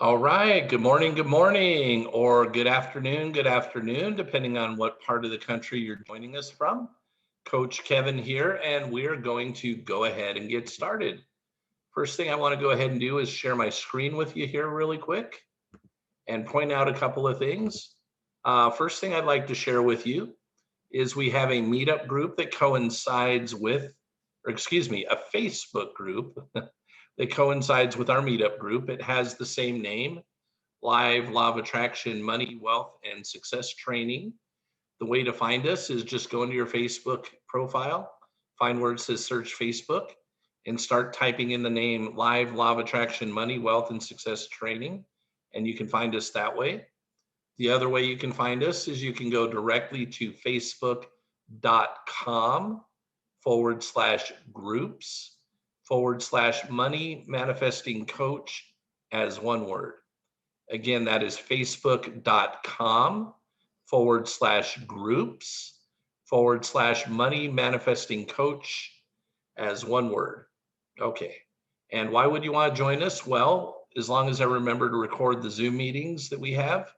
All right. Good morning, or good afternoon, depending on what part of the country you're joining us from. Coach Kevin here, and we're going to go ahead and get started. First thing I want to go ahead and do is share my screen with you here really quick and point out a couple of things. First thing I'd like to share with you is we have a meetup group that coincides with, or excuse me, a Facebook group that coincides with our meetup group. It has the same name, Live Law of Attraction, Money, Wealth, and Success Training. The way to find us is just go into your Facebook profile, find where it says search Facebook, and start typing in the name Live Law of Attraction, Money, Wealth, and Success Training, and you can find us that way. The other way you can find us is you can go directly to facebook.com/groups/, money manifesting coach as one word. Again, that is facebook.com/groups/, money manifesting coach as one word. Okay. And why would you want to join us? Well, as long as I remember to record the Zoom meetings that we have,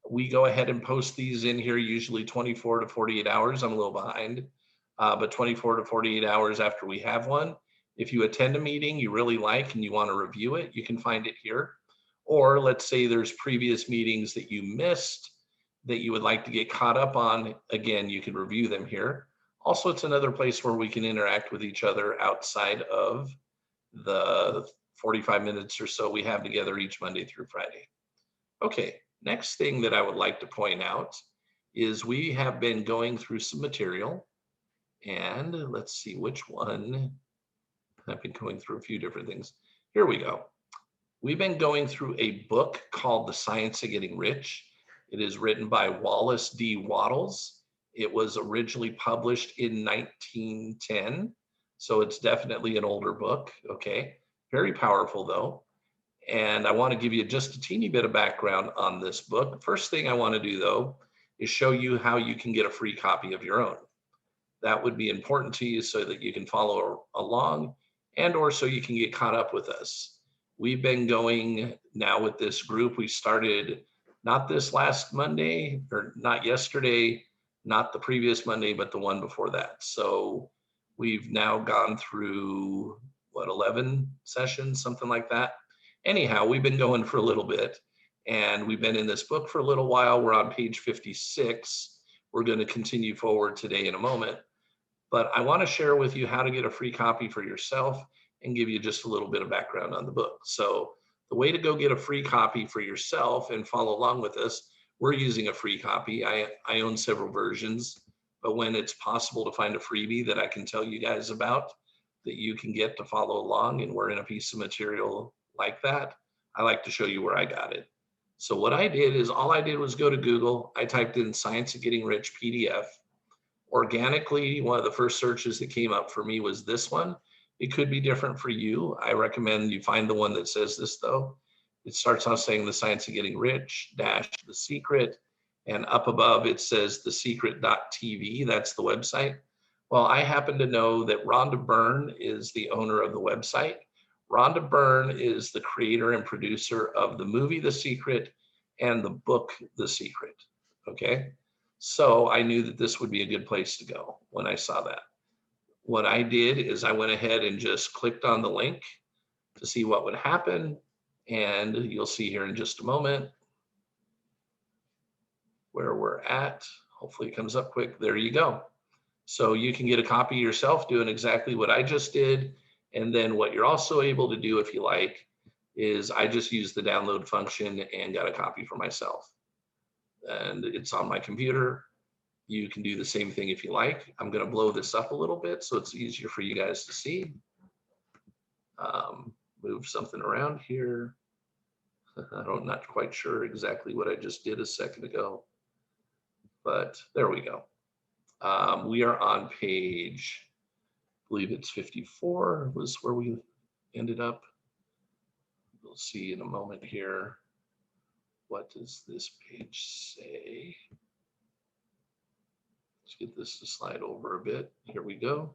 we go ahead and post these in here usually 24 to 48 hours. I'm a little behind, but 24 to 48 hours after we have one. If you attend a meeting you really like and you want to review it, you can find it here. Or let's say there's previous meetings that you missed that you would like to get caught up on. Again, you can review them here. Also, it's another place where we can interact with each other outside of the 45 minutes or so we have together each Monday through Friday. Okay, next thing that I would like to point out is we have been going through some material, and let's see which one. I've been going through a few different things. Here we go. We've been going through a book called The Science of Getting Rich. It is written by Wallace D. Wattles. It was originally published in 1910, so it's definitely an older book, okay? Very powerful though. And I want to give you just a teeny bit of background on this book. First thing I want to do though is show you how you can get a free copy of your own. That would be important to you so that you can follow along and or so you can get caught up with us. We've been going now with this group. We started not this last Monday, or not yesterday, not the previous Monday, but the one before that. So we've now gone through, 11 sessions, something like that. Anyhow, we've been going for a little bit, and we've been in this book for a little while. We're on page 56. We're going to continue forward today in a moment. But I want to share with you how to get a free copy for yourself and give you just a little bit of background on the book. So the way to go get a free copy for yourself and follow along with us, we're using a free copy. I own several versions, but when it's possible to find a freebie that I can tell you guys about that you can get to follow along, and we're in a piece of material like that, I like to show you where I got it. So what I did is all I did was go to Google. I typed in Science of Getting Rich PDF. Organically, one of the first searches that came up for me was this one. It could be different for you. I recommend you find the one that says this though. It starts off saying The Science of Getting Rich dash The Secret, and up above it says thesecret.tv. That's the website. Well, I happen to know that Rhonda Byrne is the owner of the website. Rhonda Byrne is the creator and producer of the movie The Secret and the book The Secret. Okay. So I knew that this would be a good place to go when I saw that. What I did is I went ahead and just clicked on the link to see what would happen. And you'll see here in just a moment where we're at. Hopefully it comes up quick. There you go. So you can get a copy yourself doing exactly what I just did. And then what you're also able to do, if you like, is I just used the download function and got a copy for myself. And it's on my computer. You can do the same thing if you like. I'm going to blow this up a little bit so it's easier for you guys to see. Move something around here. I'm not quite sure exactly what I just did a second ago, but there we go. We are on page, I believe it's 54 was where we ended up. We'll see in a moment here. What does this page say? Let's get this to slide over a bit. Here we go.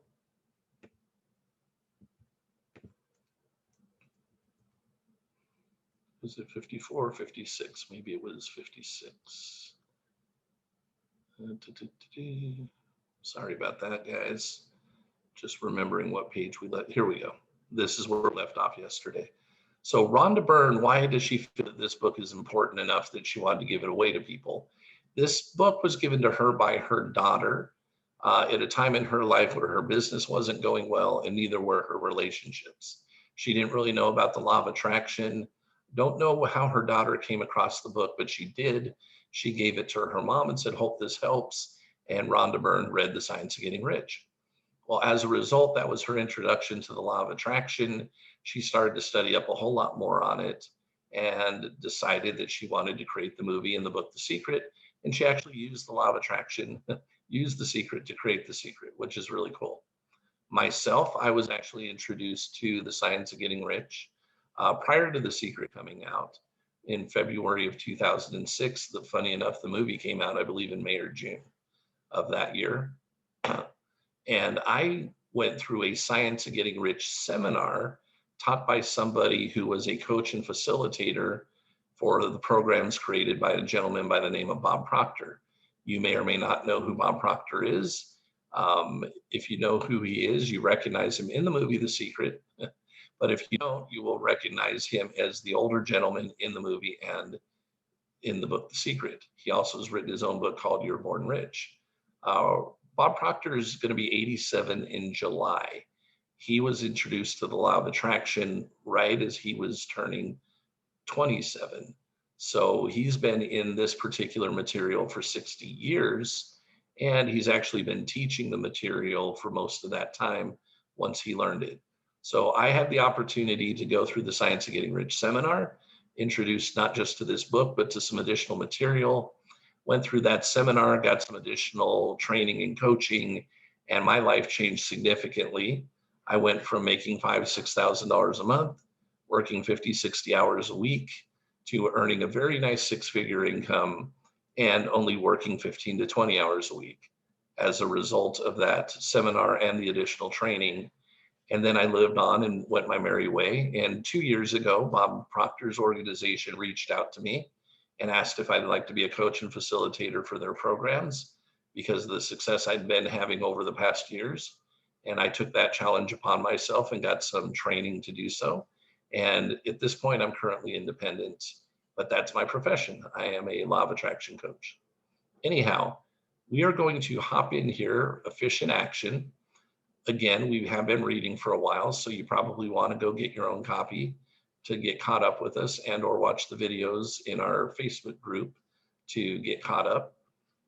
Was it 54 or 56? Maybe it was 56. Sorry about that, guys. Just remembering what page we left. Here we go. This is where we left off yesterday. So Rhonda Byrne, why does she feel that this book is important enough that she wanted to give it away to people? This book was given to her by her daughter at a time in her life where her business wasn't going well and neither were her relationships. She didn't really know about the law of attraction. Don't know how her daughter came across the book, but she did. She gave it to her mom and said, hope this helps. And Rhonda Byrne read The Science of Getting Rich. Well, as a result, that was her introduction to the law of attraction. She started to study up a whole lot more on it and decided that she wanted to create the movie and the book, The Secret. And she actually used the law of attraction, used The Secret to create The Secret, which is really cool. Myself, I was actually introduced to The Science of Getting Rich prior to The Secret coming out in February of 2006. Funny enough, the movie came out, I believe, in May or June of that year. And I went through a Science of Getting Rich seminar taught by somebody who was a coach and facilitator for the programs created by a gentleman by the name of Bob Proctor. You may or may not know who Bob Proctor is. If you know who he is, you recognize him in the movie The Secret. But if you don't, you will recognize him as the older gentleman in the movie and in the book The Secret. He also has written his own book called You're Born Rich. Bob Proctor is going to be 87 in July. He was introduced to the law of attraction right as he was turning 27. So he's been in this particular material for 60 years, and he's actually been teaching the material for most of that time once he learned it. So I had the opportunity to go through the Science of Getting Rich seminar, introduced not just to this book, but to some additional material. Went through that seminar, got some additional training and coaching, and my life changed significantly. I went from making $5,000 to $6,000 a month, working 50, 60 hours a week, to earning a very nice six-figure income and only working 15 to 20 hours a week as a result of that seminar and the additional training. And then I lived on and went my merry way. And 2 years ago, Bob Proctor's organization reached out to me and asked if I'd like to be a coach and facilitator for their programs because of the success I'd been having over the past years. And I took that challenge upon myself and got some training to do so. And at this point, I'm currently independent, but that's my profession. I am a law of attraction coach. Anyhow, we are going to hop in here, Efficient Action. Again, we have been reading for a while, so you probably want to go get your own copy to get caught up with us and or watch the videos in our Facebook group to get caught up.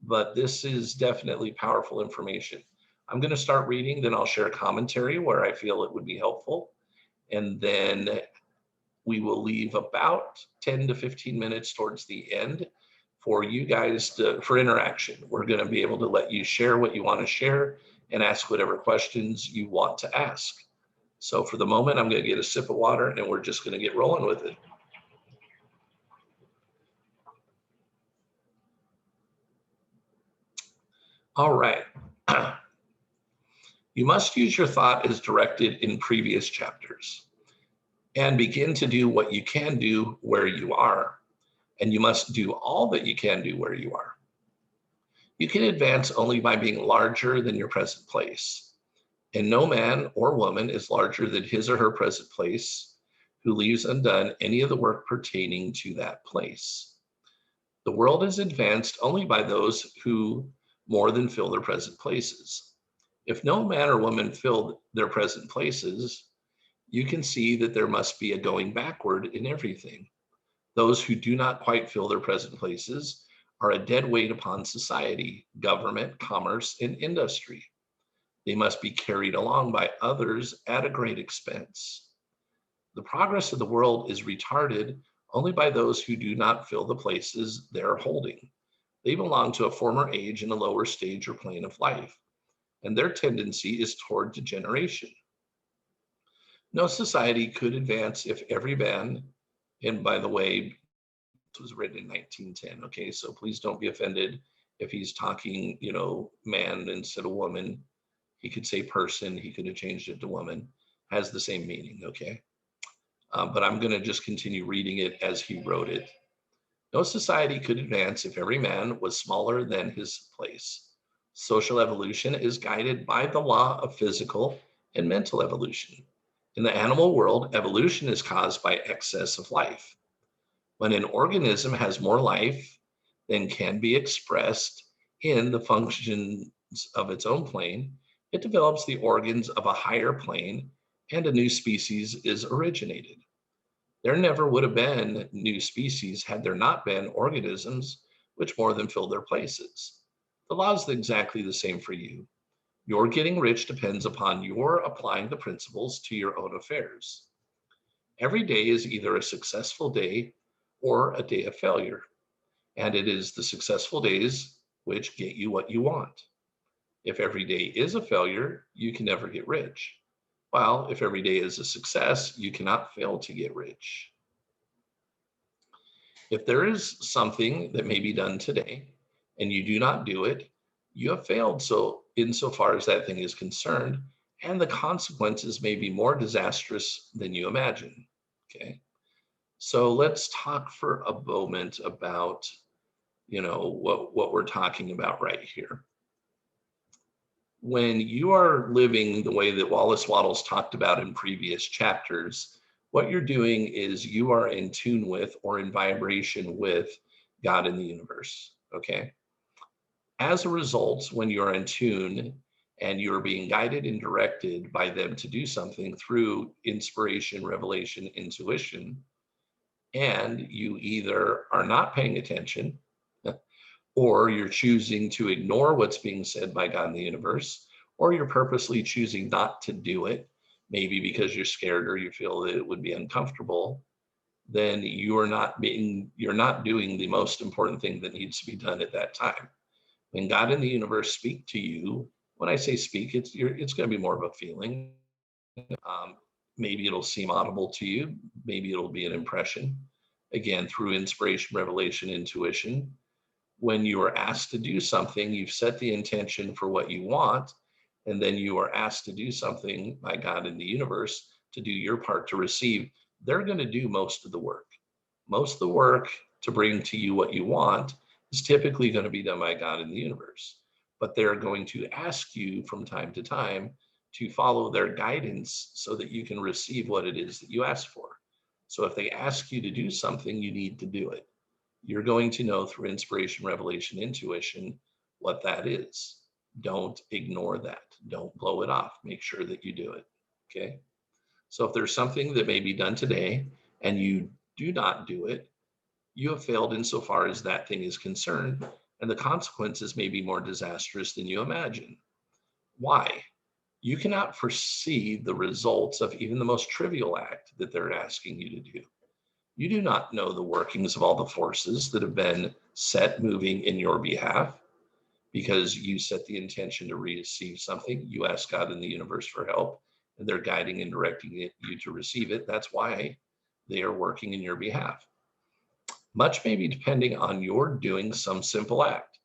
But this is definitely powerful information. I'm going to start reading, then I'll share commentary where I feel it would be helpful. And then we will leave about 10 to 15 minutes towards the end for you guys for interaction. We're going to be able to let you share what you want to share and ask whatever questions you want to ask. So for the moment, I'm going to get a sip of water and we're just going to get rolling with it. All right. You must use your thought as directed in previous chapters and begin to do what you can do where you are. And you must do all that you can do where you are. You can advance only by being larger than your present place. And no man or woman is larger than his or her present place who leaves undone any of the work pertaining to that place. The world is advanced only by those who more than fill their present places. If no man or woman filled their present places, you can see that there must be a going backward in everything. Those who do not quite fill their present places are a dead weight upon society, government, commerce, and industry. They must be carried along by others at a great expense. The progress of the world is retarded only by those who do not fill the places they're holding. They belong to a former age and a lower stage or plane of life, and their tendency is toward degeneration. No society could advance if every man, and by the way, this was written in 1910, okay, so please don't be offended if he's talking, man instead of woman. He could say person, he could have changed it to woman, has the same meaning, okay? but I'm going to just continue reading it as he wrote it. No society could advance if every man was smaller than his place. Social evolution is guided by the law of physical and mental evolution. In the animal world, evolution is caused by excess of life. When an organism has more life than can be expressed in the functions of its own plane, it develops the organs of a higher plane and a new species is originated. There never would have been new species had there not been organisms which more than fill their places. The law is exactly the same for you. Your getting rich depends upon your applying the principles to your own affairs. Every day is either a successful day or a day of failure, and it is the successful days which get you what you want. If every day is a failure, you can never get rich. While if every day is a success, you cannot fail to get rich. If there is something that may be done today and you do not do it, you have failed so insofar as that thing is concerned, and the consequences may be more disastrous than you imagine. Okay. So let's talk for a moment about, what we're talking about right here. When you are living the way that Wallace Wattles talked about in previous chapters, what you're doing is you are in tune with or in vibration with God in the universe. Okay. As a result, when you're in tune and you're being guided and directed by them to do something through inspiration, revelation, intuition, and you either are not paying attention or you're choosing to ignore what's being said by God in the universe, or you're purposely choosing not to do it, maybe because you're scared or you feel that it would be uncomfortable, then you're not doing the most important thing that needs to be done at that time. When God in the universe speak to you, when I say speak, it's going to be more of a feeling. Um, Maybe it'll seem audible to you. Maybe it'll be an impression. Again, through inspiration, revelation, intuition. When you are asked to do something, you've set the intention for what you want, and then you are asked to do something by God in the universe to do your part to receive. They're going to do most of the work. Most of the work to bring to you what you want is typically going to be done by God in the universe, but they're going to ask you from time to time to follow their guidance so that you can receive what it is that you ask for. So if they ask you to do something, you need to do it. You're going to know through inspiration, revelation, intuition what that is. Don't ignore that. Don't blow it off. Make sure that you do it. Okay. So if there's something that may be done today and you do not do it, you have failed insofar as that thing is concerned, and the consequences may be more disastrous than you imagine. Why? You cannot foresee the results of even the most trivial act that they're asking you to do. You do not know the workings of all the forces that have been set moving in your behalf because you set the intention to receive something. You ask God in the universe for help, and they're guiding and directing you to receive it. That's why they are working in your behalf. Much may be depending on your doing some simple act.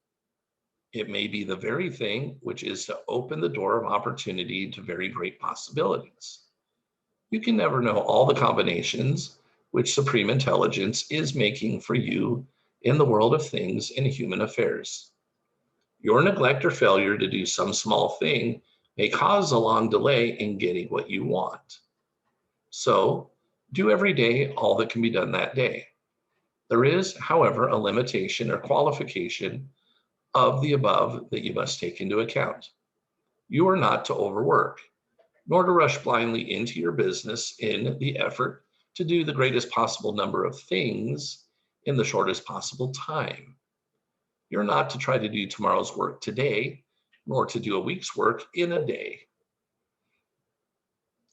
It may be the very thing which is to open the door of opportunity to very great possibilities. You can never know all the combinations which supreme intelligence is making for you in the world of things and human affairs. Your neglect or failure to do some small thing may cause a long delay in getting what you want. So, do every day all that can be done that day. There is, however, a limitation or qualification of the above that you must take into account. You are not to overwork, nor to rush blindly into your business in the effort to do the greatest possible number of things in the shortest possible time. You're not to try to do tomorrow's work today, nor to do a week's work in a day.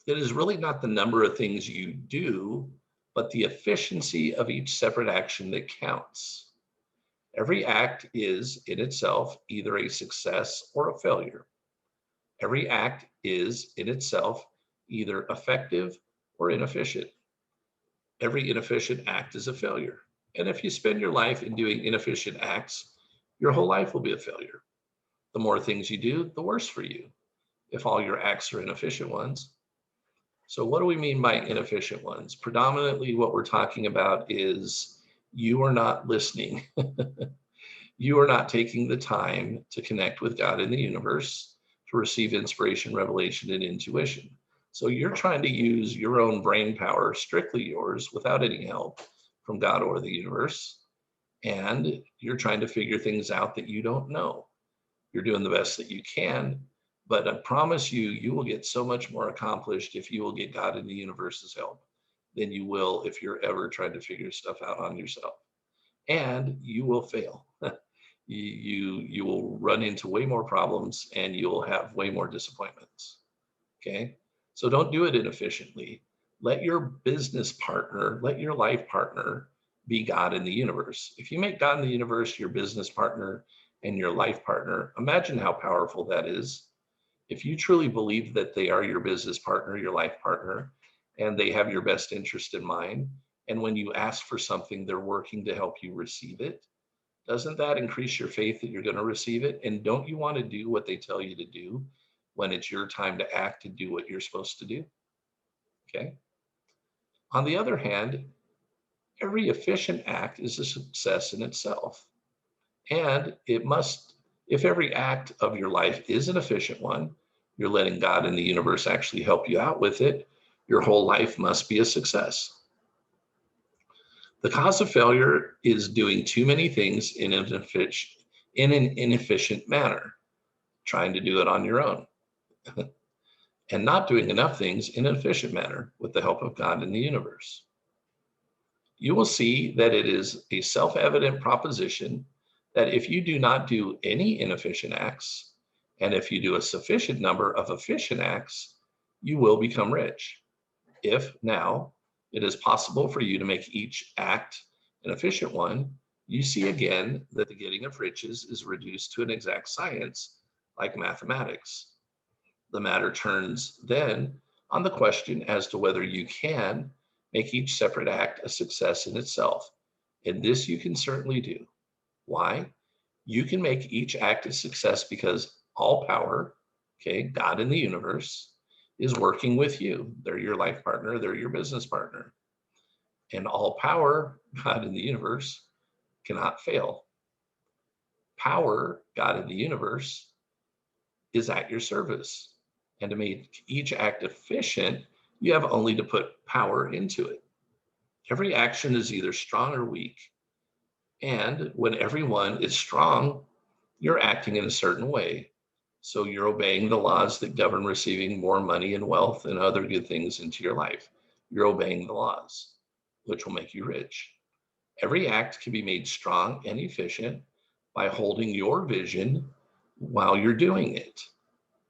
It is really not the number of things you do, but the efficiency of each separate action that counts. Every act is in itself either a success or a failure. Every act is in itself either effective or inefficient. Every inefficient act is a failure. And if you spend your life in doing inefficient acts, your whole life will be a failure. The more things you do, the worse for you, if all your acts are inefficient ones. So what do we mean by inefficient ones? Predominantly what we're talking about is you are not listening. You are not taking the time to connect with God in the universe to receive inspiration, revelation, and intuition. So you're trying to use your own brain power, strictly yours, without any help from God or the universe. And you're trying to figure things out that you don't know. You're doing the best that you can, but I promise you, you will get so much more accomplished if you will get God and the universe's help than you will if you're ever trying to figure stuff out on yourself. And you will fail. You will run into way more problems and you'll have way more disappointments. Okay. So don't do it inefficiently. Let your business partner, let your life partner be God in the universe. If you make God in the universe your business partner and your life partner, imagine how powerful that is. If you truly believe that they are your business partner, your life partner, and they have your best interest in mind, and when you ask for something, they're working to help you receive it, doesn't that increase your faith that you're going to receive it? And don't you want to do what they tell you to do when it's your time to act and do what you're supposed to do? Okay. On the other hand, every efficient act is a success in itself. And it must, if every act of your life is an efficient one, you're letting God and the universe actually help you out with it, your whole life must be a success. The cause of failure is doing too many things in an inefficient manner, trying to do it on your own, and not doing enough things in an efficient manner with the help of God and the universe. You will see that it is a self-evident proposition that if you do not do any inefficient acts, and if you do a sufficient number of efficient acts, you will become rich. If now it is possible for you to make each act an efficient one, you see again that the getting of riches is reduced to an exact science like mathematics. The matter turns then on the question as to whether you can make each separate act a success in itself. And this you can certainly do. Why? You can make each act a success because all power, okay, God in the universe, is working with you. They're your life partner, they're your business partner. And all power, God in the universe, cannot fail. Power, God in the universe, is at your service. And to make each act efficient, you have only to put power into it. Every action is either strong or weak. And when everyone is strong, you're acting in a certain way. So you're obeying the laws that govern receiving more money and wealth and other good things into your life. You're obeying the laws, which will make you rich. Every act can be made strong and efficient by holding your vision while you're doing it.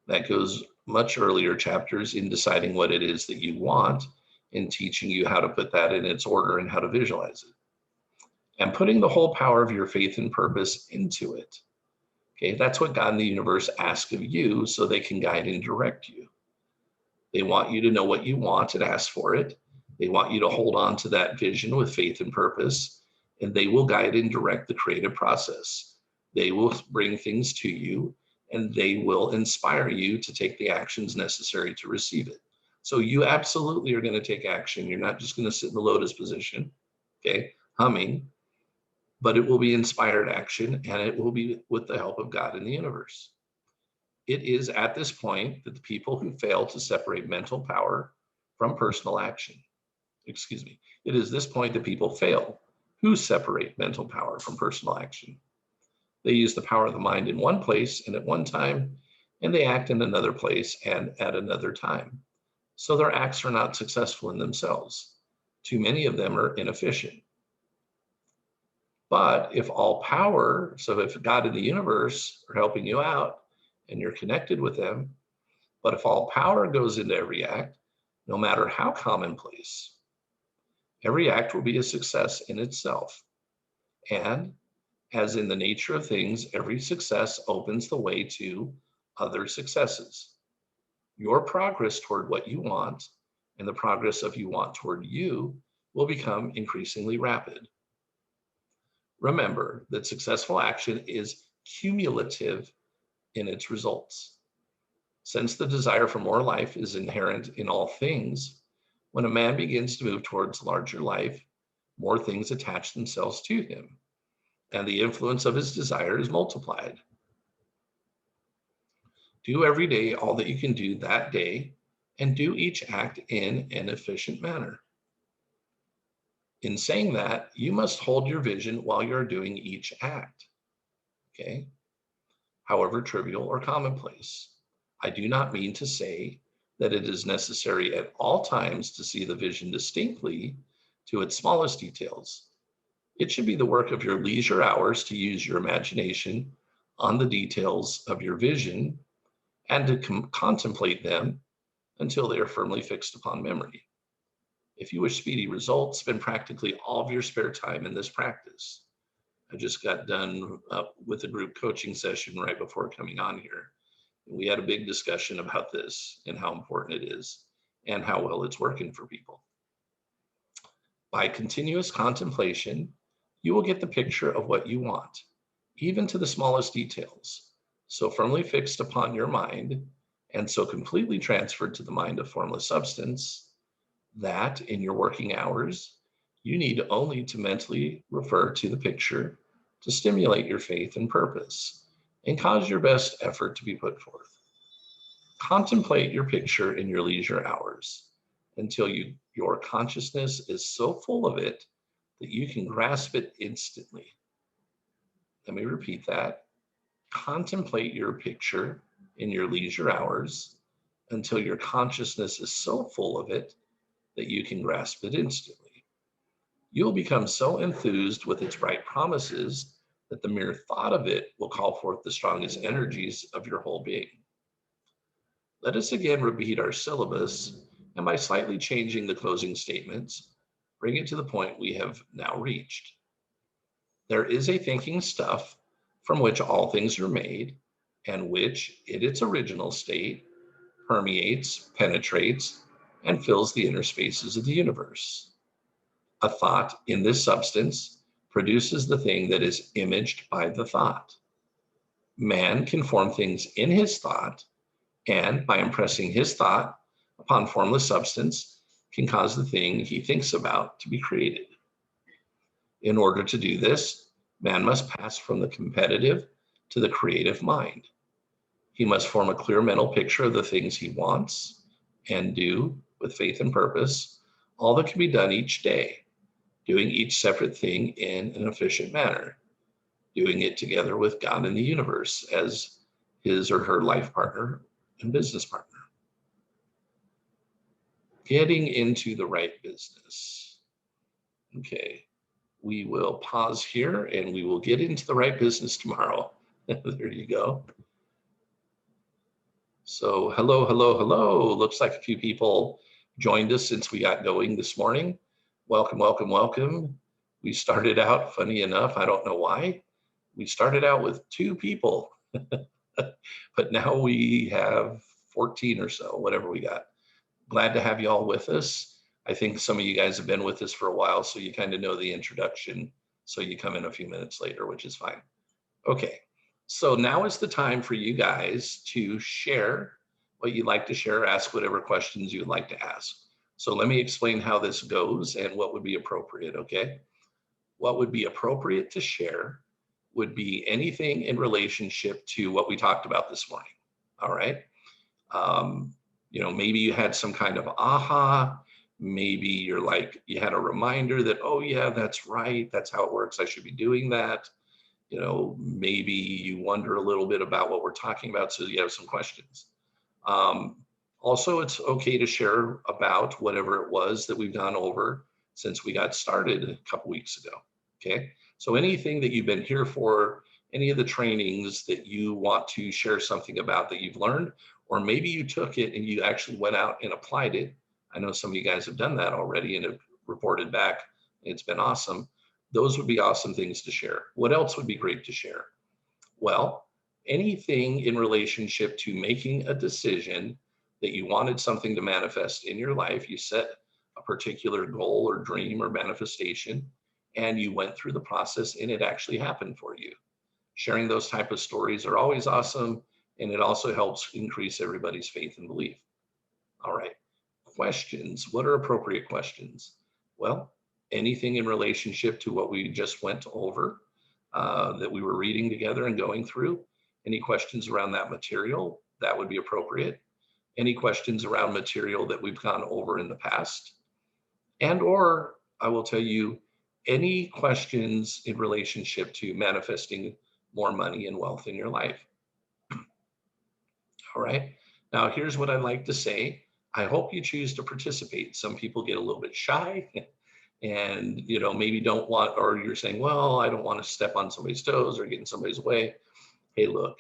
That goes much earlier chapters in deciding what it is that you want and teaching you how to put that in its order and how to visualize it. And putting the whole power of your faith and purpose into it. Okay, that's what God and the universe ask of you so they can guide and direct you. They want you to know what you want and ask for it. They want you to hold on to that vision with faith and purpose, and they will guide and direct the creative process. They will bring things to you, and they will inspire you to take the actions necessary to receive it. So you absolutely are going to take action. You're not just going to sit in the lotus position, okay, humming, but it will be inspired action, and it will be with the help of God in the universe. It is at this point that the people who fail to separate mental power from personal action, it is this point that people fail who separate mental power from personal action. They use the power of the mind in one place and at one time, and they act in another place and at another time. So their acts are not successful in themselves. Too many of them are inefficient. But if all power, so if God and the universe are helping you out and you're connected with them, but if all power goes into every act, no matter how commonplace, every act will be a success in itself. And as in the nature of things, every success opens the way to other successes. Your progress toward what you want and the progress of you want toward you will become increasingly rapid. Remember that successful action is cumulative in its results. Since the desire for more life is inherent in all things, when a man begins to move towards larger life, more things attach themselves to him, and the influence of his desire is multiplied. Do every day all that you can do that day, and do each act in an efficient manner. In saying that, you must hold your vision while you're doing each act, okay? However trivial or commonplace. I do not mean to say that it is necessary at all times to see the vision distinctly to its smallest details. It should be the work of your leisure hours to use your imagination on the details of your vision and to contemplate them until they are firmly fixed upon memory. If you wish speedy results, spend practically all of your spare time in this practice. I just got done with a group coaching session right before coming on here. We had a big discussion about this and how important it is and how well it's working for people. By continuous contemplation, you will get the picture of what you want, even to the smallest details, so firmly fixed upon your mind and so completely transferred to the mind of formless substance that in your working hours, you need only to mentally refer to the picture to stimulate your faith and purpose and cause your best effort to be put forth. Contemplate your picture in your leisure hours until your consciousness is so full of it that you can grasp it instantly. Let me repeat that. Contemplate your picture in your leisure hours until your consciousness is so full of it that you can grasp it instantly. You'll become so enthused with its bright promises that the mere thought of it will call forth the strongest energies of your whole being. Let us again repeat our syllabus, and by slightly changing the closing statements, bring it to the point we have now reached. There is a thinking stuff from which all things are made, and which, in its original state, permeates, penetrates, and fills the inner spaces of the universe. A thought in this substance produces the thing that is imaged by the thought. Man can form things in his thought, and by impressing his thought upon formless substance, can cause the thing he thinks about to be created. In order to do this, man must pass from the competitive to the creative mind. He must form a clear mental picture of the things he wants and do with faith and purpose all that can be done each day, doing each separate thing in an efficient manner, doing it together with God and the universe as his or her life partner and business partner. Getting into the right business. Okay, we will pause here and we will get into the right business tomorrow. There you go. So hello, hello, hello. Looks like a few people joined us since we got going this morning. Welcome, welcome, welcome. We started out, funny enough, I don't know why, we started out with 2 people, but now we have 14 or so, whatever we got. Glad to have you all with us. I think some of you guys have been with us for a while, so you kind of know the introduction. So you come in a few minutes later, which is fine. Okay, so now is the time for you guys to share what you'd like to share, ask whatever questions you'd like to ask. So let me explain how this goes and what would be appropriate, okay? What would be appropriate to share would be anything in relationship to what we talked about this morning, all right? Maybe you had some kind of aha, maybe you had a reminder that, oh yeah, that's right, that's how it works, I should be doing that. Maybe you wonder a little bit about what we're talking about, so you have some questions. Also, it's okay to share about whatever it was that we've gone over since we got started a couple weeks ago, okay? So anything that you've been here for, any of the trainings that you want to share something about that you've learned, or maybe you took it and you actually went out and applied it. I know some of you guys have done that already and have reported back. It's been awesome. Those would be awesome things to share. What else would be great to share? Well, anything in relationship to making a decision that you wanted something to manifest in your life. You set a particular goal or dream or manifestation, and you went through the process and it actually happened for you. Sharing those type of stories are always awesome. and it also helps increase everybody's faith and belief. All right. Questions. What are appropriate questions? Well, anything in relationship to what we just went over that we were reading together and going through. Any questions around that material, that would be appropriate. Any questions around material that we've gone over in the past. And or I will tell you, any questions in relationship to manifesting more money and wealth in your life. All right. Now, here's what I'd like to say. I hope you choose to participate. Some people get a little bit shy and, maybe don't want, or you're saying, well, I don't want to step on somebody's toes or get in somebody's way. Hey, look,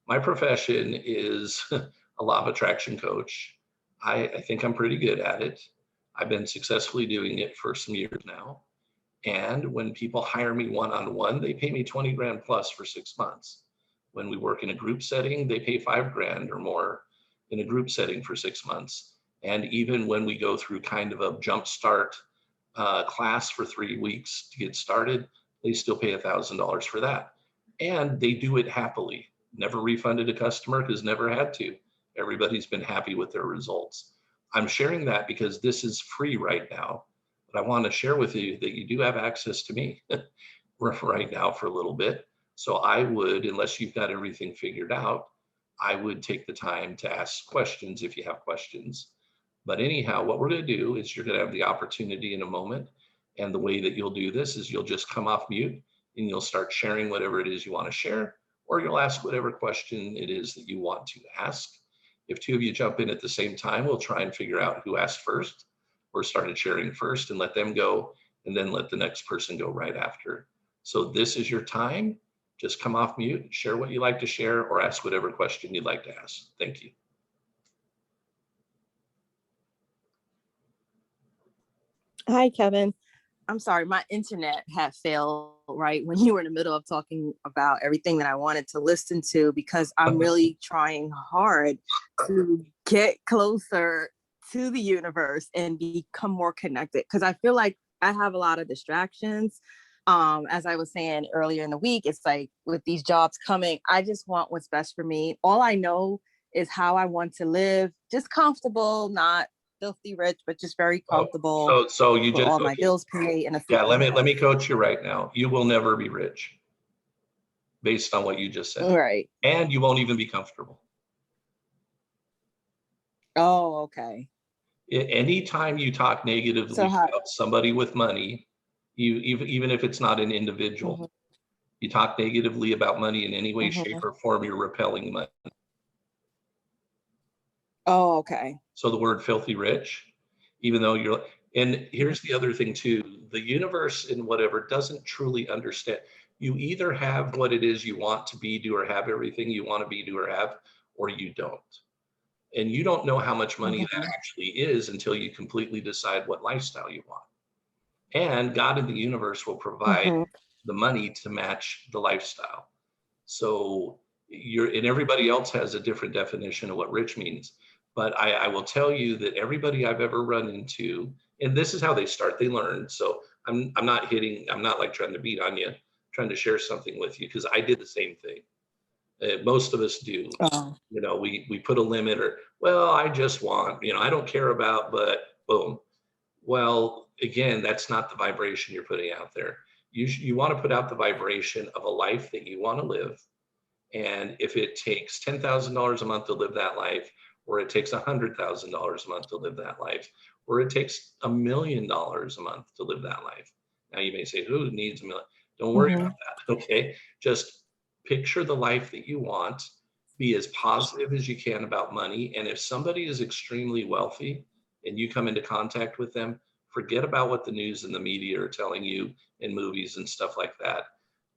my profession is a law of attraction coach. I think I'm pretty good at it. I've been successfully doing it for some years now. And when people hire me one-on-one, they pay me 20 grand plus for 6 months. When we work in a group setting, they pay 5 grand or more in a group setting for 6 months. And even when we go through kind of a jumpstart class for 3 weeks to get started, they still pay $1,000 for that. And they do it happily. Never refunded a customer because never had to. Everybody's been happy with their results. I'm sharing that because this is free right now. But I want to share with you that you do have access to me right now for a little bit. So I would, unless you've got everything figured out, I would take the time to ask questions if you have questions. But anyhow, what we're going to do is you're going to have the opportunity in a moment. And the way that you'll do this is you'll just come off mute and you'll start sharing whatever it is you want to share, or you'll ask whatever question it is that you want to ask. If two of you jump in at the same time, we'll try and figure out who asked first or started sharing first and let them go, and then let the next person go right after. So this is your time. Just come off mute, share what you like to share, or ask whatever question you'd like to ask. Thank you. Hi, Kevin. I'm sorry, my internet had failed right when you were in the middle of talking about everything that I wanted to listen to, because I'm really trying hard to get closer to the universe and become more connected, because I feel like I have a lot of distractions. As I was saying earlier in the week, it's like with these jobs coming, I just want what's best for me. All I know is how I want to live, just comfortable, not filthy rich, but just very comfortable. So you with just all my bills paid and let me coach you right now. You will never be rich based on what you just said. Right. And you won't even be comfortable. Oh, okay. Anytime you talk negatively about somebody with money, you even if it's not an individual, mm-hmm. you talk negatively about money in any way, mm-hmm. shape, or form, you're repelling money. Oh, okay. So the word filthy rich, even though and here's the other thing too, the universe in whatever doesn't truly understand. You either have what it is you want to be, do, or have everything you want to be, do, or have, or you don't. And you don't know how much money mm-hmm. that actually is until you completely decide what lifestyle you want. And God in the universe will provide mm-hmm. the money to match the lifestyle. So and everybody else has a different definition of what rich means. But I will tell you that everybody I've ever run into, and this is how they start, they learn. So I'm not like trying to beat on you, trying to share something with you, because I did the same thing. Most of us do. Oh. We put a limit, or, well, I just want, I don't care about, but boom. Well, again, that's not the vibration you're putting out there. You want to put out the vibration of a life that you want to live. And if it takes $10,000 a month to live that life, or it takes $100,000 a month to live that life, or it takes $1 million a month to live that life. Now you may say, who needs $1 million? Don't worry mm-hmm. about that. Okay. Just picture the life that you want, be as positive as you can about money. And if somebody is extremely wealthy and you come into contact with them, forget about what the news and the media are telling you in movies and stuff like that.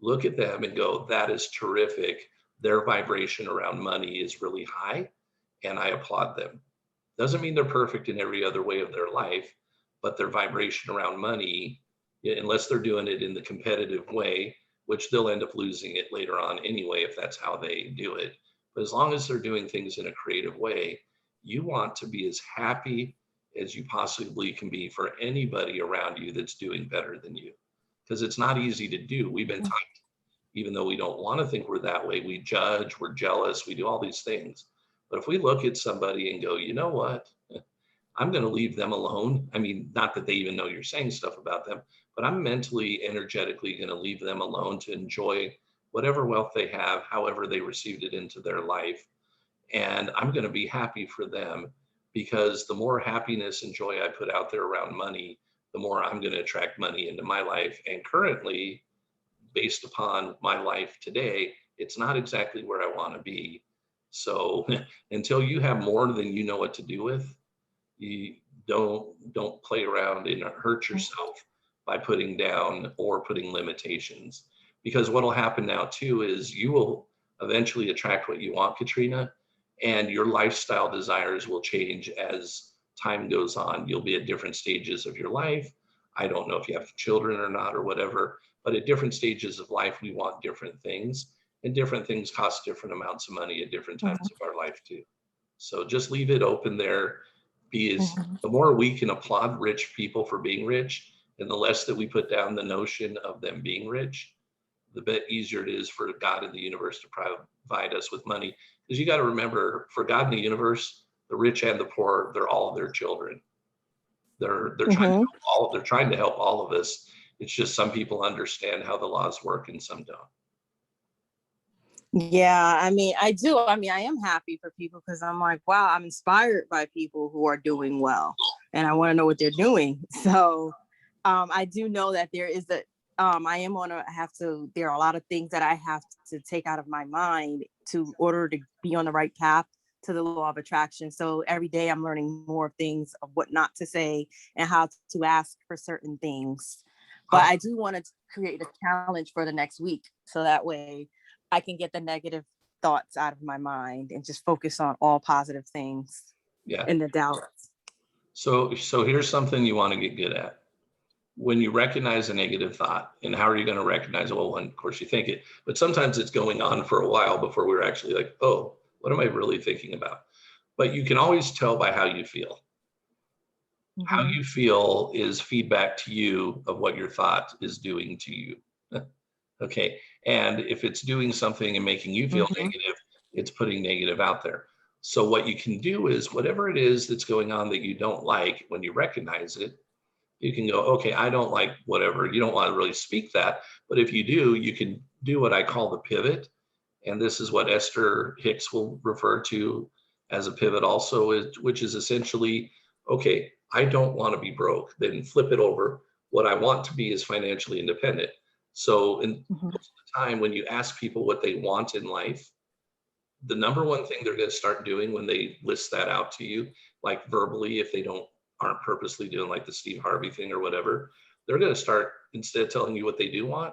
Look at them and go, that is terrific. Their vibration around money is really high, and I applaud them. Doesn't mean they're perfect in every other way of their life, but their vibration around money, unless they're doing it in the competitive way, which they'll end up losing it later on anyway, if that's how they do it. But as long as they're doing things in a creative way, you want to be as happy as you possibly can be for anybody around you that's doing better than you, because it's not easy to do. We've been taught, even though we don't want to think we're that way. We judge, we're jealous, we do all these things. But if we look at somebody and go, you know what? I'm going to leave them alone. I mean, not that they even know you're saying stuff about them, but I'm mentally, energetically going to leave them alone to enjoy whatever wealth they have, however they received it into their life. And I'm going to be happy for them, because the more happiness and joy I put out there around money, the more I'm going to attract money into my life. And currently, based upon my life today, it's not exactly where I want to be. So until you have more than you know what to do with, you don't play around and hurt yourself by putting down or putting limitations. Because what will happen now too is you will eventually attract what you want, Katrina, and your lifestyle desires will change as time goes on. You'll be at different stages of your life. I don't know if you have children or not or whatever, but at different stages of life, we want different things, and different things cost different amounts of money at different times of our life too. So just leave it open there. Because the more we can applaud rich people for being rich, and the less that we put down the notion of them being rich, the bit easier it is for God in the universe to provide us with money. Because you got to remember, for God in the universe, the rich and the poor, they're all their children. They're trying to help they're trying to help all of us. It's just some people understand how the laws work and some don't. Yeah, I mean, I do. I mean, I am happy for people because I'm like, wow, I'm inspired by people who are doing well, and I want to know what they're doing. So, I do know that there is I am on I have to, there are a lot of things that I have to take out of my mind to order to be on the right path to the law of attraction. So every day I'm learning more things of what not to say and how to ask for certain things. But I do want to create a challenge for the next week, so that way I can get the negative thoughts out of my mind and just focus on all positive things. Yeah. And the doubts. So here's something you want to get good at. When you recognize a negative thought, and how are you going to recognize it? Well, one, of course you think it, but sometimes it's going on for a while before we're actually like, oh, what am I really thinking about? But you can always tell by how you feel. How you feel is feedback to you of what your thought is doing to you. Okay. And if it's doing something and making you feel negative, it's putting negative out there. So what you can do is, whatever it is that's going on that you don't like, when you recognize it, you can go, okay, I don't like whatever. You don't want to really speak that, but if you do, you can do what I call the pivot. And this is what Esther Hicks will refer to as a pivot also, which is essentially, okay, I don't want to be broke. Then flip it over. What I want to be is financially independent. So in most of the time, when you ask people what they want in life, the number one thing they're going to start doing when they list that out to you, like verbally, if they aren't purposely doing like the Steve Harvey thing or whatever, they're going to start, instead of telling you what they do want,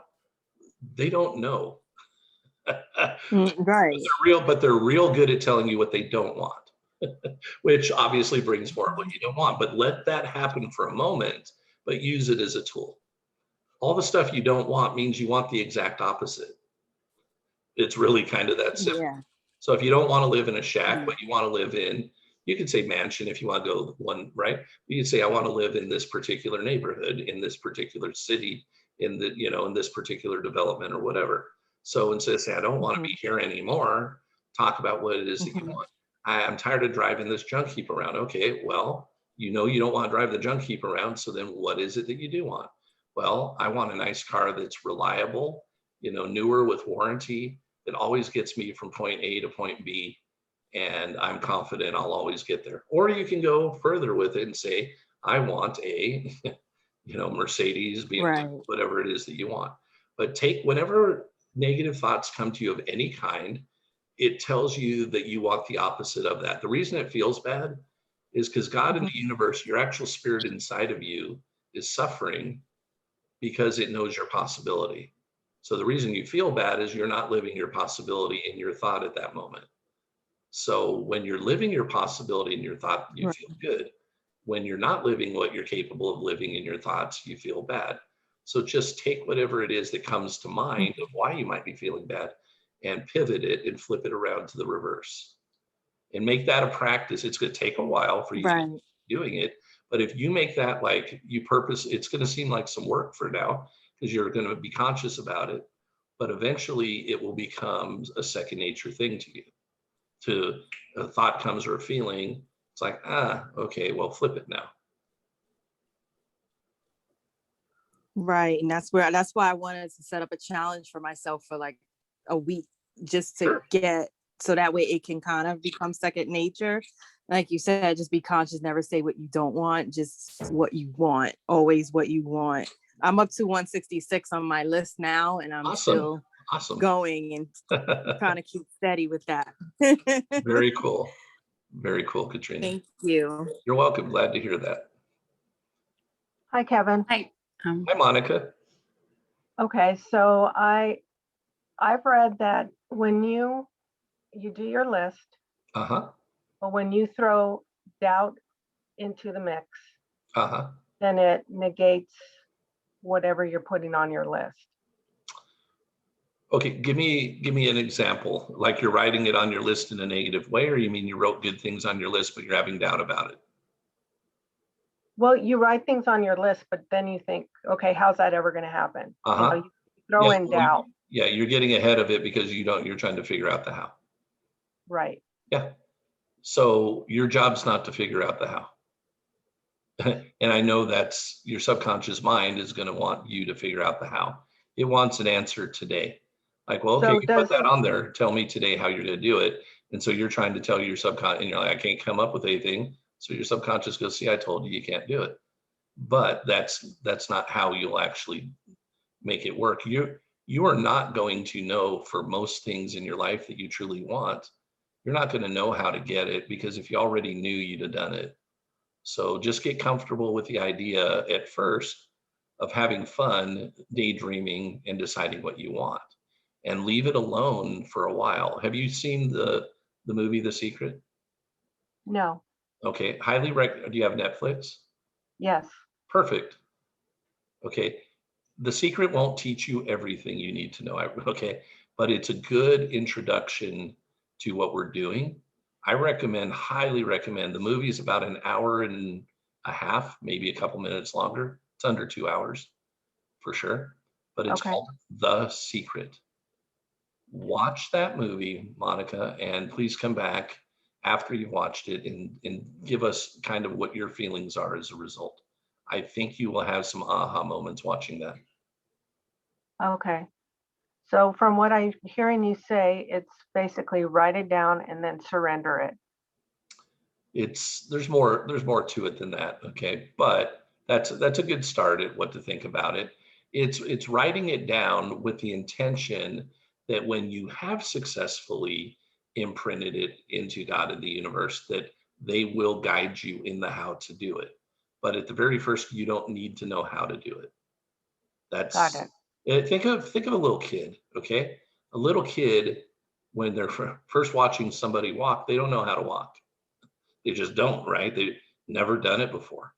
they don't know. Right. But they're real good at telling you what they don't want, which obviously brings more of what you don't want. But let that happen for a moment, but use it as a tool. All the stuff you don't want means you want the exact opposite. It's really kind of that simple. Yeah. So if you don't want to live in a shack, but you want to live in, you can say mansion if you want to go one, right? You can say, I want to live in this particular neighborhood, in this particular city, in this particular development or whatever. So instead of saying, I don't want to be here anymore, talk about what it is that you want. I'm tired of driving this junk heap around. Okay, well, you don't want to drive the junk heap around. So then what is it that you do want? Well, I want a nice car that's reliable, newer with warranty, that always gets me from point A to point B, and I'm confident I'll always get there. Or you can go further with it and say, I want a, Mercedes, BMW, whatever it is that you want. But whenever negative thoughts come to you of any kind, it tells you that you want the opposite of that. The reason it feels bad is because God in the universe, your actual spirit inside of you, is suffering because it knows your possibility. So the reason you feel bad is you're not living your possibility in your thought at that moment. So when you're living your possibility in your thought, you feel good. When you're not living what you're capable of living in your thoughts, you feel bad. So just take whatever it is that comes to mind of why you might be feeling bad and pivot it and flip it around to the reverse. And make that a practice. It's going to take a while for you to be doing it. But if you make that it's going to seem like some work for now, because you're going to be conscious about it. but eventually it will become a second nature thing to you. To a thought comes or a feeling, it's like, okay, well, flip it now. Right. And that's why I wanted to set up a challenge for myself for like a week, just to get, so that way it can kind of become second nature. Like you said, just be conscious, never say what you don't want, just what you want, always what you want. I'm up to 166 on my list now, and I'm Awesome. still Awesome. going and trying to keep steady with that. Very cool. Very cool, Katrina. Thank you. You're welcome. Glad to hear that. Hi, Kevin. Hi. Hi, Monica. Okay, so I've read that when you do your list, Uh-huh. but when you throw doubt into the mix, Uh-huh. then it negates whatever you're putting on your list. Okay, give me an example. Like you're writing it on your list in a negative way, or you mean you wrote good things on your list, but you're having doubt about it? Well, you write things on your list, but then you think, okay, how's that ever going to happen? Uh-huh. You throw in well, doubt. Yeah, you're getting ahead of it because you're trying to figure out the how. Right. Yeah. So your job's not to figure out the how. And I know that's your subconscious mind is going to want you to figure out the how. It wants an answer today. Like, well, okay, So you put that on there. Tell me today how you're going to do it. And so you're trying to tell your subconscious, and you're like, I can't come up with anything. So your subconscious goes, see, I told you can't do it. But that's not how you'll actually make it work. You are not going to know for most things in your life that you truly want. You're not going to know how to get it, because if you already knew, you'd have done it. So just get comfortable with the idea at first of having fun, daydreaming, and deciding what you want, and leave it alone for a while. Have you seen the movie The Secret? no. Okay, highly recommend. Do you have Netflix? Yes. Perfect. Okay, The Secret won't teach you everything you need to know. Okay, but it's a good introduction to what we're doing. I recommend, highly recommend. The movie is about an hour and a half, maybe a couple minutes longer. It's under 2 hours for sure, but it's Okay. called The Secret. Watch that movie, Monica, and please come back after you've watched it and give us kind of what your feelings are as a result. I think you will have some aha moments watching that. Okay. So from what I'm hearing you say, it's basically write it down and then surrender it. There's more to it than that, okay, but that's a good start at what to think about it. It's writing it down with the intention that when you have successfully imprinted it into God and the universe, that they will guide you in the how to do it. But at the very first, you don't need to know how to do it. Got That's it. think of a little kid, okay? A little kid, when they're first watching somebody walk, they don't know how to walk. They just don't, right? They've never done it before,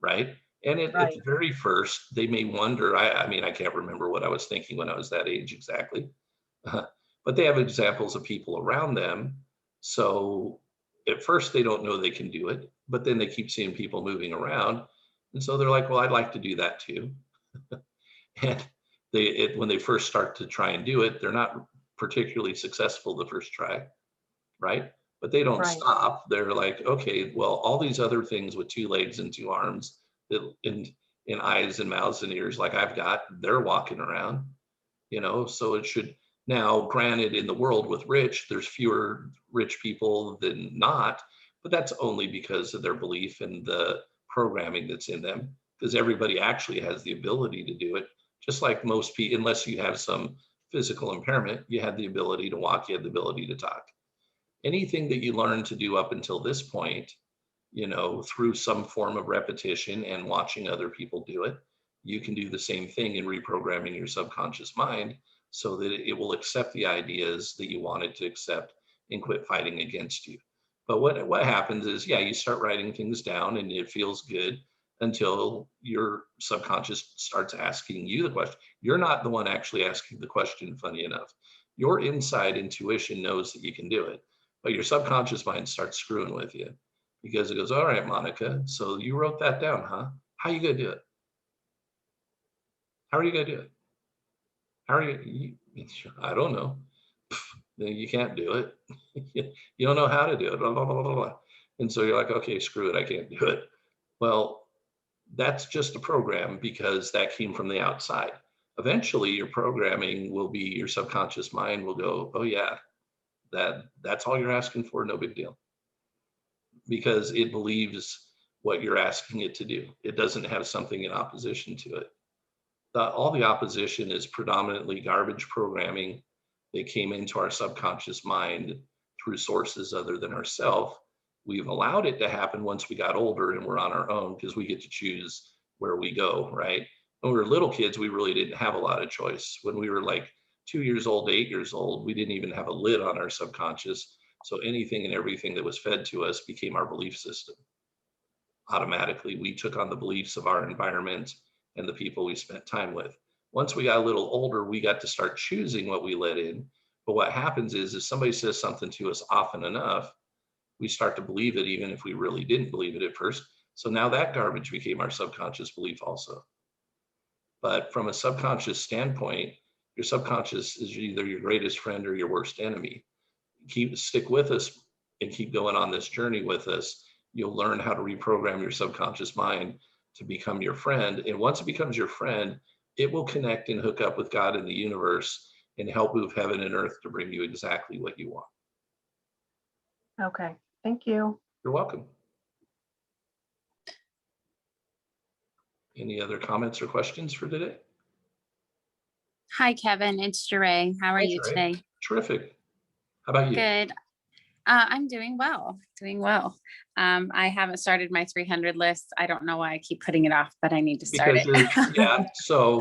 right? And at Right. the very first, they may wonder. I mean, I can't remember what I was thinking when I was that age exactly, but they have examples of people around them. So at first, they don't know they can do it, but then they keep seeing people moving around, and so they're like, "Well, I'd like to do that too." And when they first start to try and do it, they're not particularly successful the first try, right? But they don't Right. stop. They're like, okay, well, all these other things with 2 legs and 2 arms, that in eyes and mouths and ears, like I've got, they're walking around, So it should. Now, granted, in the world with rich, there's fewer rich people than not, but that's only because of their belief in the programming that's in them. Because everybody actually has the ability to do it, just like most people, unless you have some physical impairment, you had the ability to walk, you had the ability to talk. Anything that you learn to do up until this point, through some form of repetition and watching other people do it, you can do the same thing in reprogramming your subconscious mind so that it will accept the ideas that you want it to accept and quit fighting against you. But what happens is, yeah, you start writing things down and it feels good until your subconscious starts asking you the question. You're not the one actually asking the question, funny enough. Your inside intuition knows that you can do it, but your subconscious mind starts screwing with you because it goes, all right, Monica, so you wrote that down, huh? How are you going to do it? How are you going to do it? How are I don't know. You can't do it. You don't know how to do it. Blah, blah, blah, blah, blah. And so you're like, okay, screw it, I can't do it. Well, that's just a program because that came from the outside. Eventually, your programming will be, your subconscious mind will go, oh yeah, that's all you're asking for, no big deal. Because it believes what you're asking it to do. It doesn't have something in opposition to it. All the opposition is predominantly garbage programming that came into our subconscious mind through sources other than ourselves. We've allowed it to happen once we got older and we're on our own because we get to choose where we go, right? When we were little kids, we really didn't have a lot of choice. When we were like 2 years old, 8 years old, we didn't even have a lid on our subconscious. So anything and everything that was fed to us became our belief system. Automatically, we took on the beliefs of our environment and the people we spent time with. Once we got a little older, we got to start choosing what we let in. But what happens is if somebody says something to us often enough, we start to believe it, even if we really didn't believe it at first. So now that garbage became our subconscious belief also. But from a subconscious standpoint, your subconscious is either your greatest friend or your worst enemy. Stick with us and keep going on this journey with us. You'll learn how to reprogram your subconscious mind to become your friend. And once it becomes your friend, it will connect and hook up with God in the universe and help move heaven and earth to bring you exactly what you want. Okay, thank you. You're welcome. Any other comments or questions for today? Hi, Kevin. It's Jeray. How are Hi, you Jeray. today? Terrific. How about you? Good. I'm doing well. Doing well. I haven't started my 300 list. I don't know why I keep putting it off, but I need to start it. Yeah. So,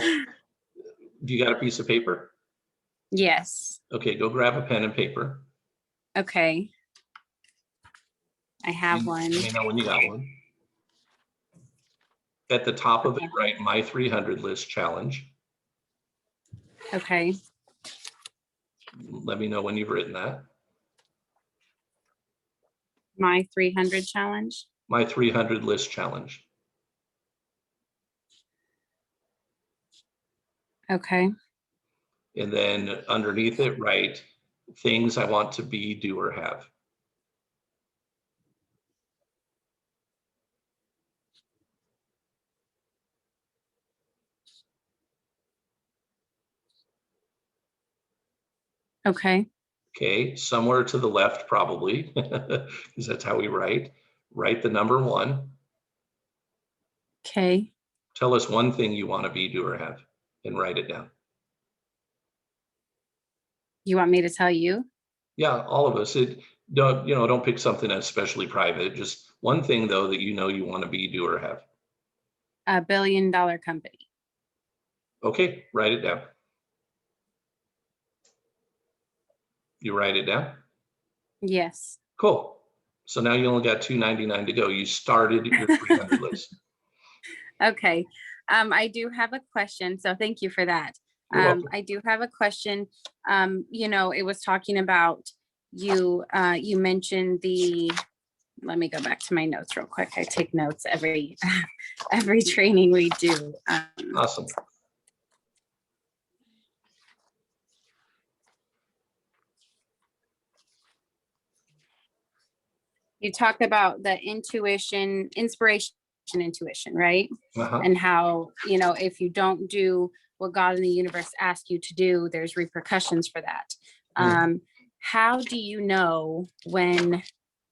do you got a piece of paper? Yes. Okay, go grab a pen and paper. Okay. I have You one. Let me know when you got one. At the top of it, write my 300 list challenge. Okay. Let me know when you've written that. My 300 challenge. My 300 list challenge. Okay. And then underneath it, write things I want to be, do, or have. Okay. Okay, somewhere to the left, probably, because that's how we write. Write the number 1. Okay. Tell us one thing you want to be, do, or have, and write it down. You want me to tell you? Yeah, all of us. Don't pick something especially private. Just one thing though that you know you want to be, do, or have. A $1 billion company. Okay, write it down. You write it down? Yes. Cool. So now you only got $2.99 to go. You started your 300 list. Okay. I do have a question. So thank you for that. You're welcome. I do have a question. It was talking about you mentioned let me go back to my notes real quick. I take notes every training we do. Awesome. You talked about the inspiration, intuition, right? Uh-huh. And how, if you don't do what God in the universe asks you to do, there's repercussions for that. How do you know when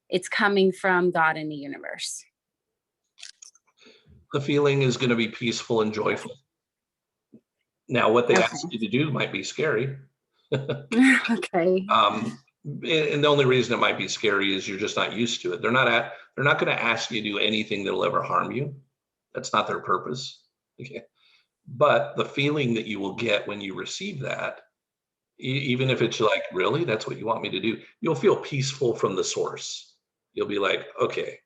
it's coming from God in the universe? The feeling is going to be peaceful and joyful. Now, what they ask you to do might be scary. Okay. And the only reason it might be scary is you're just not used to it. They're not going to ask you to do anything that'll ever harm you. That's not their purpose. Okay. But the feeling that you will get when you receive that, even if it's like, really, that's what you want me to do, you'll feel peaceful from the source. You'll be like, okay,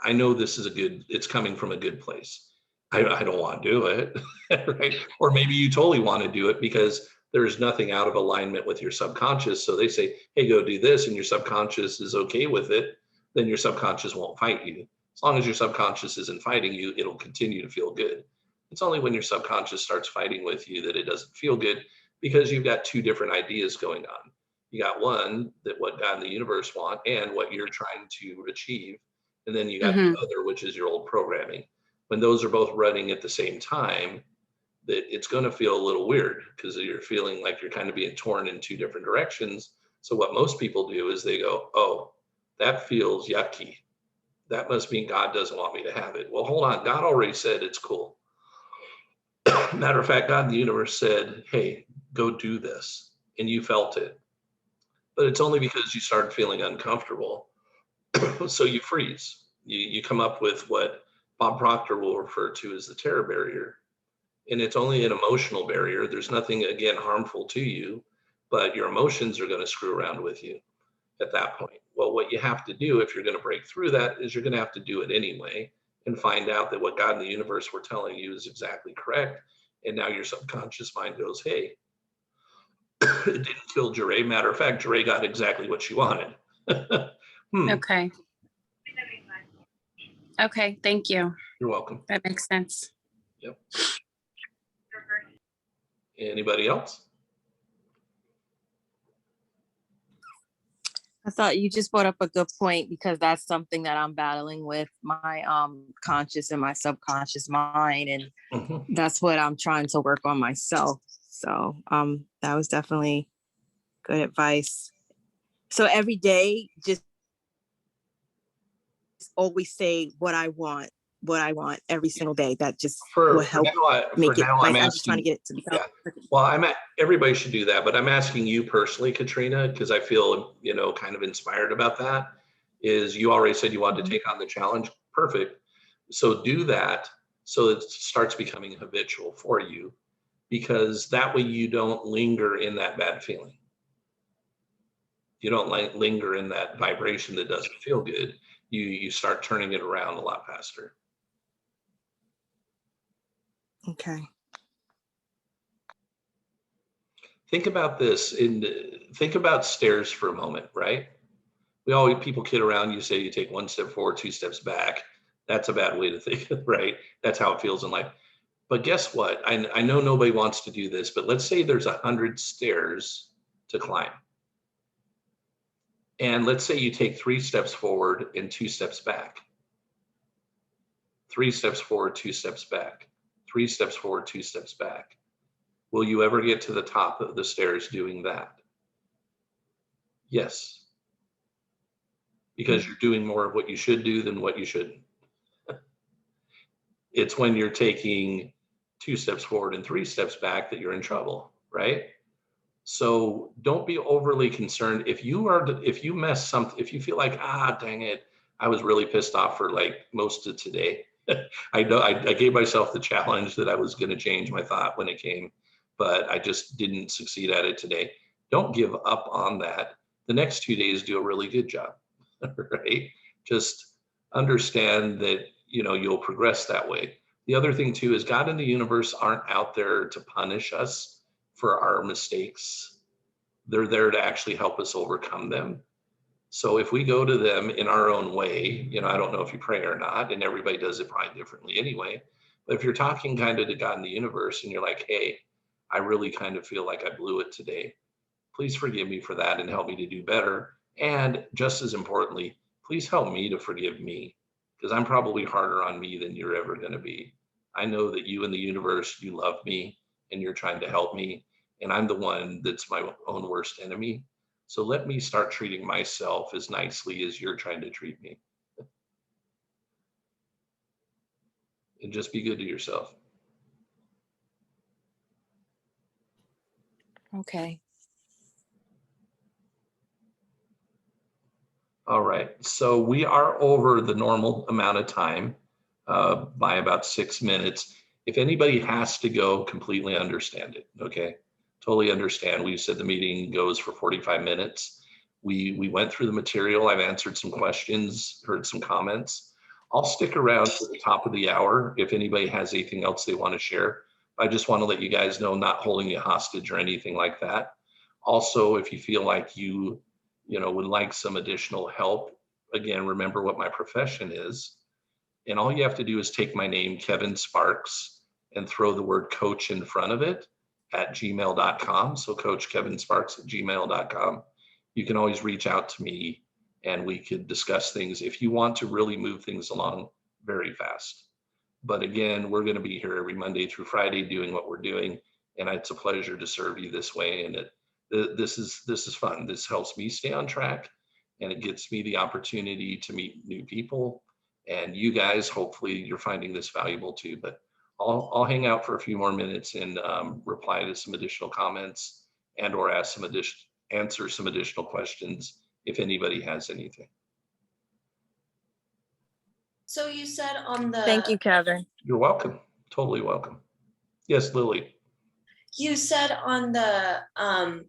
I know this is it's coming from a good place. I don't want to do it, right? Or maybe you totally want to do it because there's nothing out of alignment with your subconscious. So they say, hey, go do this, and your subconscious is okay with it, then your subconscious won't fight you. As long as your subconscious isn't fighting you, it'll continue to feel good. It's only when your subconscious starts fighting with you that it doesn't feel good, because you've got two different ideas going on. You got one, that what God and the universe want and what you're trying to achieve. And then you got Mhm. the other, which is your old programming. When those are both running at the same time, that it's going to feel a little weird, because you're feeling like you're kind of being torn in two different directions. So what most people do is they go, oh, that feels yucky. That must mean God doesn't want me to have it. Well, hold on. God already said it's cool. Matter of fact, God in the universe said, hey, go do this. And you felt it. But it's only because you started feeling uncomfortable. So you freeze. You come up with what Bob Proctor will refer to as the terror barrier. And it's only an emotional barrier. There's nothing, again, harmful to you, but your emotions are going to screw around with you at that point. Well, what you have to do if you're going to break through that is you're going to have to do it anyway and find out that what God and the universe were telling you is exactly correct. And now your subconscious mind goes, hey, it didn't kill Jeray. Matter of fact, Jeray got exactly what she wanted. Okay. Okay, thank you. You're welcome. That makes sense. Yep. Anybody else? I thought you just brought up a good point, because that's something that I'm battling with my conscious and my subconscious mind, and Mhm. that's what I'm trying to work on myself. So that was definitely good advice. So every day, just always say what I want every single day. That just will help make it. I'm I'm just trying to asking. get it to become. Yeah. Well, everybody should do that, but I'm asking you personally, Katrina, because I feel, kind of inspired about that. Is you already said you wanted to take on the challenge. Perfect. So do that, so it starts becoming habitual for you, because that way you don't linger in that bad feeling. You don't linger in that vibration that doesn't feel good. You start turning it around a lot faster. Okay. Think about this, and think about stairs for a moment, right? People kid around, you say you take one step forward, two steps back. That's a bad way to think, right? That's how it feels in life. But guess what? I know nobody wants to do this, but let's say there's 100 stairs to climb. And let's say you take 3 steps forward and 2 steps back. 3 steps forward, 2 steps back. 3 steps forward, 2 steps back. Will you ever get to the top of the stairs doing that? Yes, because you're doing more of what you should do than what you shouldn't. It's when you're taking 2 steps forward and 3 steps back that you're in trouble, right? So don't be overly concerned. If you mess something, if you feel like, dang it, I was really pissed off for like most of today. I know I gave myself the challenge that I was going to change my thought when it came, but I just didn't succeed at it today. Don't give up on that. The next 2 days, do a really good job, right? Just understand that, you'll progress that way. The other thing too is God and the universe aren't out there to punish us for our mistakes. They're there to actually help us overcome them. So if we go to them in our own way, I don't know if you pray or not, and everybody does it probably differently anyway. But if you're talking kind of to God in the universe and you're like, hey, I really kind of feel like I blew it today. Please forgive me for that and help me to do better. And just as importantly, please help me to forgive me, because I'm probably harder on me than you're ever going to be. I know that you and the universe, you love me and you're trying to help me. And I'm the one that's my own worst enemy. So let me start treating myself as nicely as you're trying to treat me. And just be good to yourself. Okay. All right. So we are over the normal amount of time by about 6 minutes. If anybody has to go, completely understand it. Okay. Totally understand. We said the meeting goes for 45 minutes. We went through the material. I've answered some questions, heard some comments. I'll stick around to the top of the hour if anybody has anything else they want to share. I just want to let you guys know, not holding you hostage or anything like that. Also, if you feel like you would like some additional help, again, remember what my profession is. And all you have to do is take my name, Kevin Sparks, and throw the word coach in front of it at gmail.com. So Coach Kevin Sparks at gmail.com. You can always reach out to me and we could discuss things if you want to really move things along very fast. But again, we're going to be here every Monday through Friday doing what we're doing. And it's a pleasure to serve you this way. And this is fun. This helps me stay on track, and it gets me the opportunity to meet new people. And you guys, hopefully you're finding this valuable too. But I'll hang out for a few more minutes and reply to some additional comments and or answer some additional questions if anybody has anything. So you said on the. Thank you, Kevin. You're welcome. Totally welcome. Yes, Lily. You said on the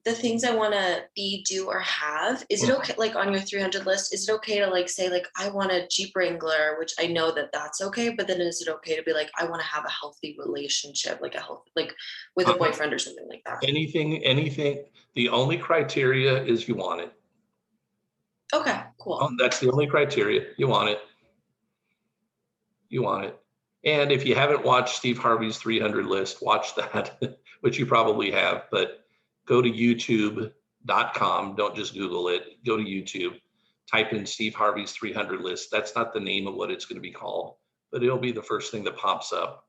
things I want to be, do, or have, is it okay, like on your 300 list, is it okay to like say like, I want a Jeep Wrangler, which I know that that's okay, but then is it okay to be like, I want to have a healthy relationship, like like with a boyfriend or something like that? Anything. The only criteria is you want it. Okay, cool. That's the only criteria. You want it. You want it. And if you haven't watched Steve Harvey's 300 list, watch that, which you probably have, but go to youtube.com. Don't just Google it. Go to YouTube, type in Steve Harvey's 300 list. That's not the name of what it's going to be called, but it'll be the first thing that pops up.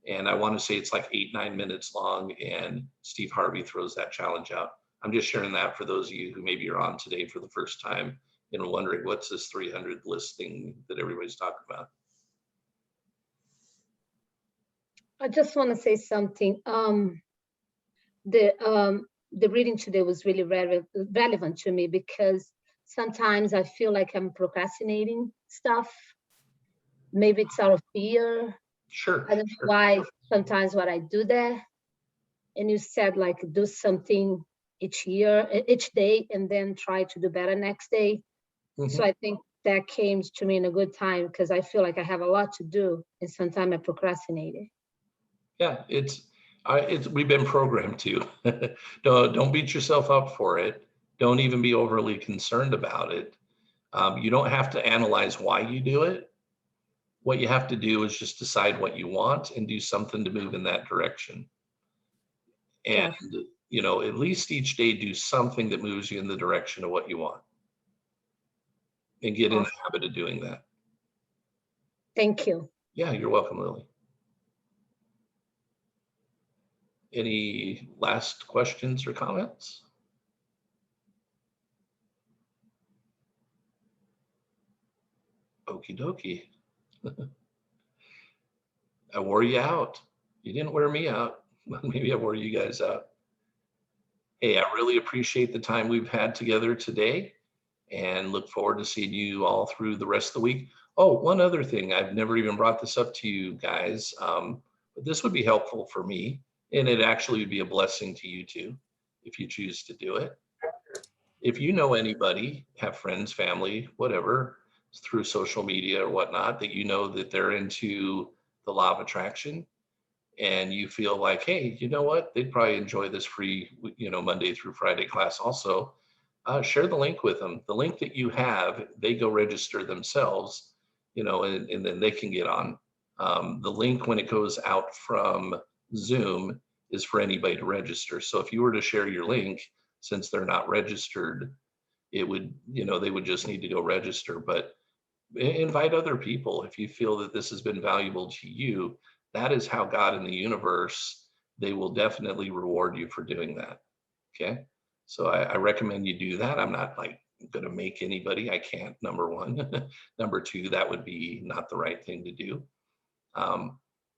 And I want to say it's like 8-9 minutes long, and Steve Harvey throws that challenge out. I'm just sharing that for those of you who maybe are on today for the first time and wondering what's this 300 list thing that everybody's talking about. I just want to say something. The reading today was really relevant to me because sometimes I feel like I'm procrastinating stuff. Maybe it's out of fear. Sure. I don't know why sometimes what I do that. And you said like do something each day, and then try to do better next day. So I think that came to me in a good time because I feel like I have a lot to do and sometimes I procrastinate it. Yeah, we've been programmed to. Don't beat yourself up for it. Don't even be overly concerned about it. You don't have to analyze why you do it. What you have to do is just decide what you want and do something to move in that direction. And, at least each day do something that moves you in the direction of what you want. And get in the habit of doing that. Thank you. Yeah, you're welcome, Lily. Any last questions or comments? Okie dokie. I wore you out. You didn't wear me out. Maybe I wore you guys out. Hey, I really appreciate the time we've had together today and look forward to seeing you all through the rest of the week. Oh, one other thing. I've never even brought this up to you guys, but this would be helpful for me. And it actually would be a blessing to you too, if you choose to do it. If you know anybody, have friends, family, whatever, through social media or whatnot, that you know that they're into the law of attraction, and you feel like, hey, you know what, they'd probably enjoy this free, Monday through Friday class also, share the link with them. The link that you have, they go register themselves, and then they can get on. The link when it goes out from Zoom is for anybody to register. So if you were to share your link, since they're not registered, it would, they would just need to go register. But invite other people if you feel that this has been valuable to you. That is how God in the universe, they will definitely reward you for doing that. Okay. So I recommend you do that. I'm not like going to make anybody. I can't, number one. Number two, that would be not the right thing to do.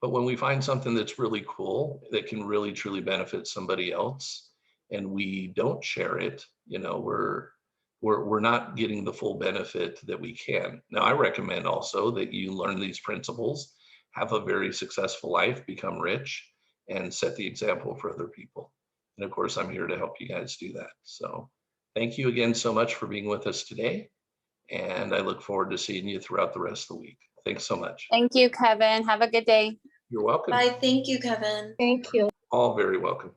But when we find something that's really cool, that can really truly benefit somebody else, and we don't share it, we're not getting the full benefit that we can. Now, I recommend also that you learn these principles, have a very successful life, become rich, and set the example for other people. And of course, I'm here to help you guys do that. So thank you again so much for being with us today. And I look forward to seeing you throughout the rest of the week. Thanks so much. Thank you, Kevin. Have a good day. You're welcome. Bye. Thank you, Kevin. Thank you. All very welcome.